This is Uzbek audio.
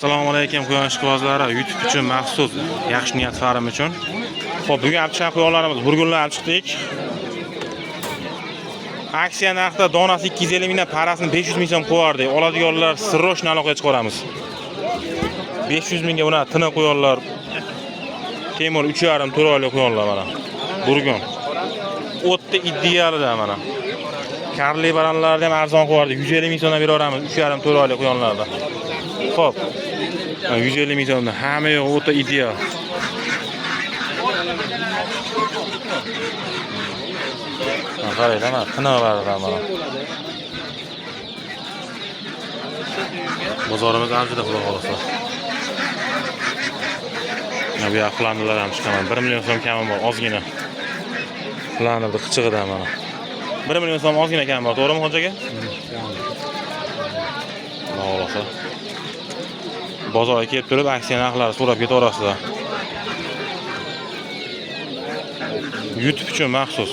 Assalomu alaykum quyosh quvozlari, YouTube uchun maxsus yaxshi niyat farim uchun. Xo'p, bugun olib chiqqan quyonlarimiz burgunlar olib chiqdik. Aksiya narxida donasi 250 mingdan, parasini 500 ming so'm qo'yardik. Oladiganlar sirroshni aloqaga chiqaramiz. 500 mingga buna tina quyonlar. Temur 3,5 4 oylik quyonlar mana. Burgun. O'tda idealida mana. Karli baranlarni ham arzon qo'yardik. 150 ming so'mdan beraveramiz 3,5 4 oylik quyonlarda. Xo'p. 150 ming so'mdan hamma yo'q o'ta ideal. Qaraylar mana tinalardan mana. Bozorimiz avjida xudo xolasa. Bu yaxlandilar ham chiqaman. 1 million so'm kamim bor, ozgina. Planlarda qichig'idan mana. 1 million so'm ozgina kam bor, to'g'rimi xo'jaga? Xolasa. Bozorga kelib turib aksiya narxlari so'rab ketaverasizlar. YouTube uchun maxsus.